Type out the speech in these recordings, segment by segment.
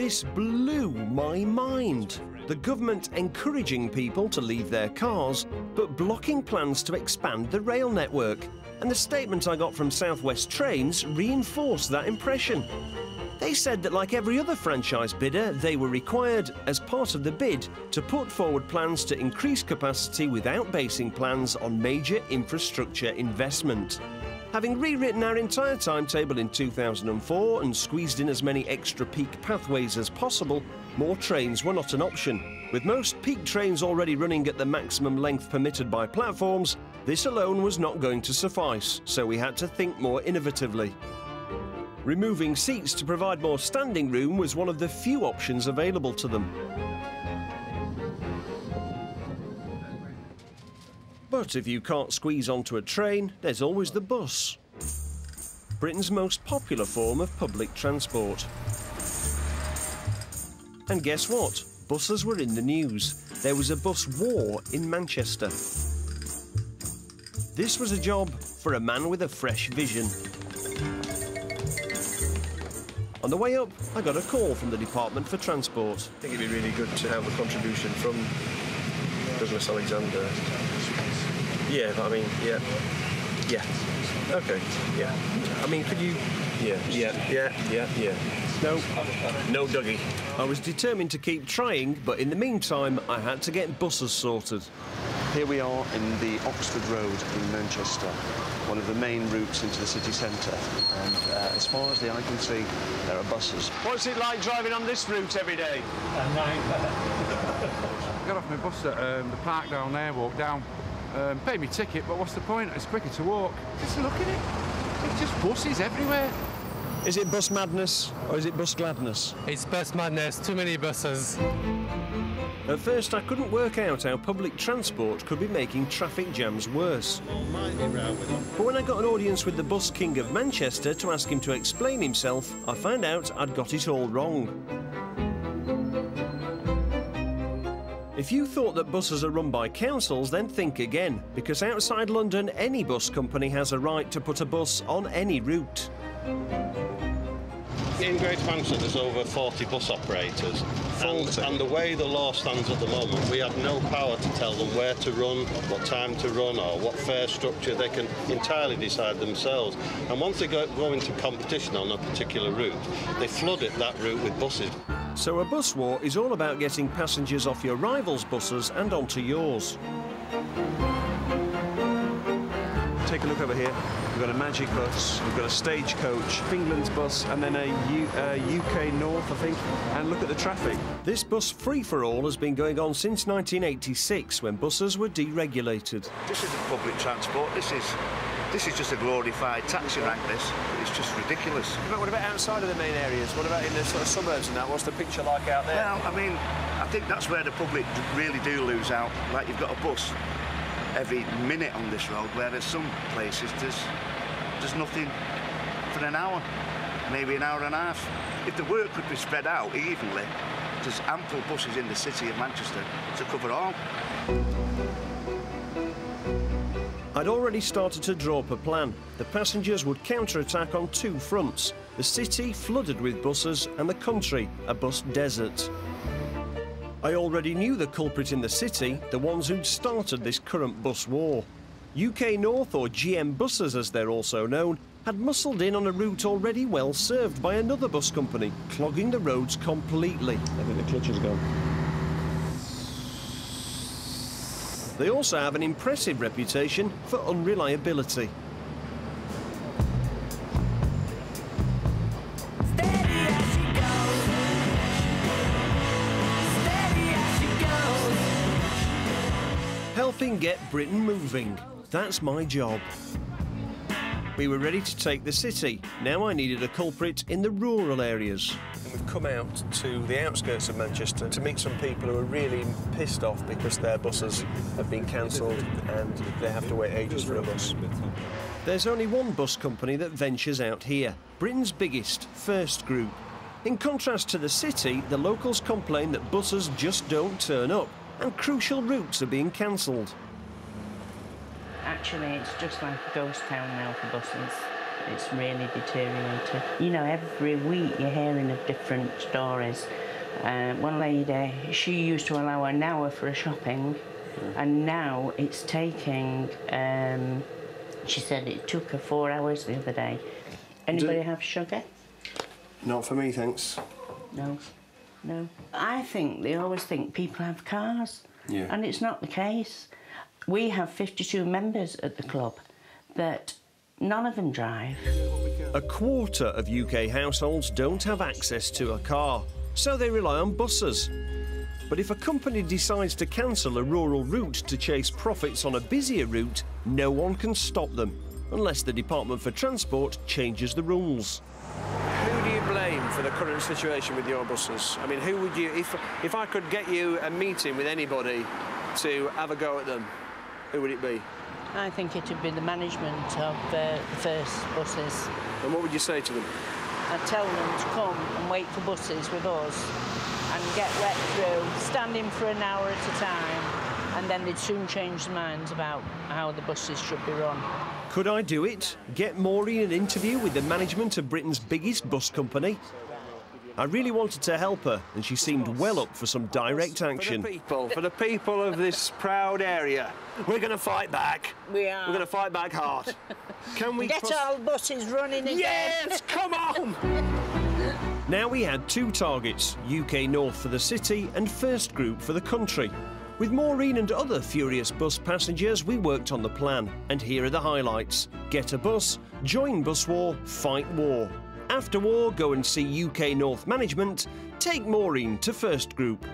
This blew my mind. The government encouraging people to leave their cars, but blocking plans to expand the rail network. And the statement I got from South West Trains reinforced that impression. They said that like every other franchise bidder, they were required, as part of the bid, to put forward plans to increase capacity without basing plans on major infrastructure investment. Having rewritten our entire timetable in 2004 and squeezed in as many extra peak pathways as possible, more trains were not an option. With most peak trains already running at the maximum length permitted by platforms, this alone was not going to suffice, so we had to think more innovatively. Removing seats to provide more standing room was one of the few options available to them. But if you can't squeeze onto a train, there's always the bus. Britain's most popular form of public transport. And guess what? Buses were in the news. There was a bus war in Manchester. This was a job for a man with a fresh vision. On the way up, I got a call from the Department for Transport. I think it'd be really good to have a contribution from Douglas Alexander. Yeah, but I mean, yeah. Okay, yeah. I mean, could you... Yeah. No, Dougie. I was determined to keep trying, but in the meantime, I had to get buses sorted. Here we are in the Oxford Road in Manchester, one of the main routes into the city centre. And as far as the eye can see, there are buses. What's it like driving on this route every day? A nightmare. I got off my bus at the park down there, walked down, paid me ticket, but what's the point? It's quicker to walk. Just look at it. It's just buses everywhere. Is it bus madness or is it bus gladness? It's bus madness, too many buses. At first, I couldn't work out how public transport could be making traffic jams worse. But when I got an audience with the bus king of Manchester to ask him to explain himself, I found out I'd got it all wrong. If you thought that buses are run by councils, then think again, because outside London, any bus company has a right to put a bus on any route. In Greater Manchester, there's over 40 bus operators. And the way the law stands at the moment, we have no power to tell them where to run, what time to run, or what fare structure. They can entirely decide themselves. And once they go into competition on a particular route, they flood that route with buses. So a bus war is all about getting passengers off your rivals' buses and onto yours. Take a look over here. We've got a Magic bus, we've got a Stagecoach, England's bus, and then a UK North, I think. And look at the traffic. This bus free-for-all has been going on since 1986, when buses were deregulated. This isn't public transport. This is just a glorified taxi rank, this. It's just ridiculous. What about outside of the main areas? What about in the sort of suburbs and that? What's the picture like out there? Well, I mean, I think that's where the public really do lose out. Like, you've got a bus every minute on this road, whereas some places there's nothing for an hour, maybe an hour and a half. If the work could be spread out evenly, there's ample buses in the city of Manchester to cover all. I'd already started to draw up a plan. The passengers would counter-attack on two fronts: the city flooded with buses and the country a bus desert. I already knew the culprit in the city, the ones who'd started this current bus war. UK North, or GM Buses as they're also known, had muscled in on a route already well served by another bus company, clogging the roads completely. I think the clutch is gone. They also have an impressive reputation for unreliability. Helping get Britain moving. That's my job. We were ready to take the city. Now I needed a culprit in the rural areas. And we've come out to the outskirts of Manchester to meet some people who are really pissed off because their buses have been cancelled and they have to wait ages for a bus. There's only one bus company that ventures out here, Britain's biggest, First Group. In contrast to the city, the locals complain that buses just don't turn up and crucial routes are being cancelled. Actually, it's just like a ghost town now for buses. It's really deteriorated. You know, every week you're hearing of different stories. One lady, she used to allow an hour for a shopping, and now it's taking, she said it took her 4 hours the other day. Anybody have sugar? Not for me, thanks. No, no. I think they always think people have cars, and it's not the case. We have 52 members at the club, but none of them drive. A quarter of UK households don't have access to a car, so they rely on buses. But if a company decides to cancel a rural route to chase profits on a busier route, no one can stop them, unless the Department for Transport changes the rules. Who do you blame for the current situation with your buses? I mean, who would you, if I could get you a meeting with anybody to have a go at them, who would it be? I think it would be the management of the first buses. And what would you say to them? I'd tell them to come and wait for buses with us and get wet through, standing for an hour at a time, and then they'd soon change their minds about how the buses should be run. Could I do it? Get Maureen an interview with the management of Britain's biggest bus company? I really wanted to help her, and she seemed well up for some direct action. For the people of this proud area, we're going to fight back. We are. We're going to fight back hard. Can we get all buses running again? Yes, come on! Now we had two targets, UK North for the city and First Group for the country. With Maureen and other furious bus passengers, we worked on the plan. And here are the highlights. Get a bus, join bus war, fight war. After war, go and see UK North management, take Maureen to First Group. Look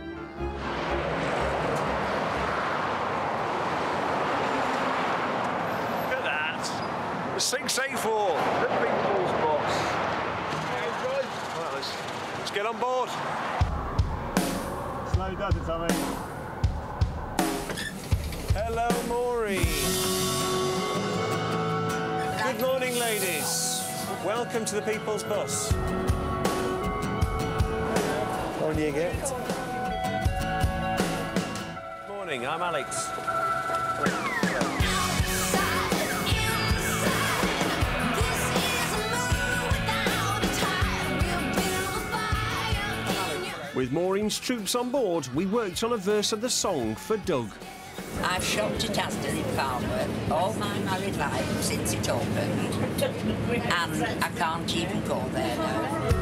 at that. The 684, the people's bus. Right, let's get on board. Slow down it, Tommy. Hello, Maureen. Good morning, ladies. Welcome to the People's Bus. On you get. Morning, I'm Alex. With Maureen's troops on board, we worked on a verse of the song for Doug. I've shopped at Asda in Farnworth all my married life since it opened, and I can't even go there now.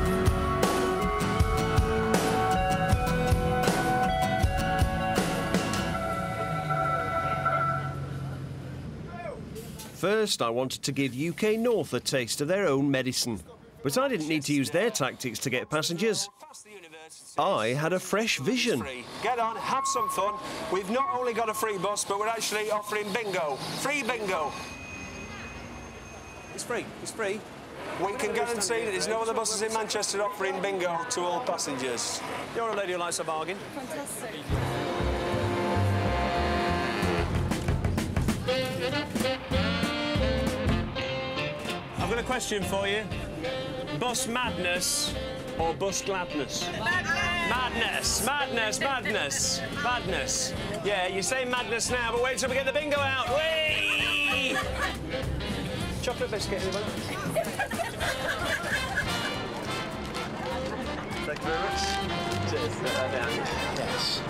First, I wanted to give UK North a taste of their own medicine. But I didn't need to use their tactics to get passengers. I had a fresh vision. Get on, have some fun. We've not only got a free bus, but we're actually offering bingo. Free bingo. It's free, it's free. We can guarantee that there's no other buses in Manchester offering bingo to all passengers. You're a lady who likes a bargain. Fantastic. I've got a question for you. Bus madness or bus gladness? Madness, madness, madness, madness. Yeah, you say madness now, but wait till we get the bingo out. Whee! Chocolate biscuit, anybody? Thank you very much. Cheers. Yes.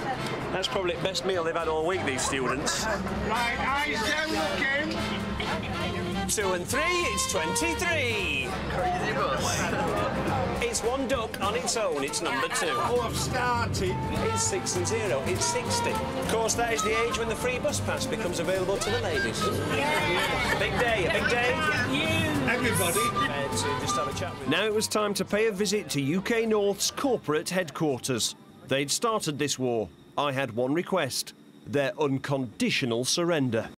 That's probably the best meal they've had all week, these students. Right, eyes down looking. 2 and 3, it's 23. Crazy bus. It's one duck on its own, it's number 2. Oh, I've started. It's 6 and 0, it's 60. Of course, that is the age when the free bus pass becomes available to the ladies. A big day, a big day. Everybody. Just have a chat with Now it was time to pay a visit to UK North's corporate headquarters. They'd started this war. I had one request: their unconditional surrender.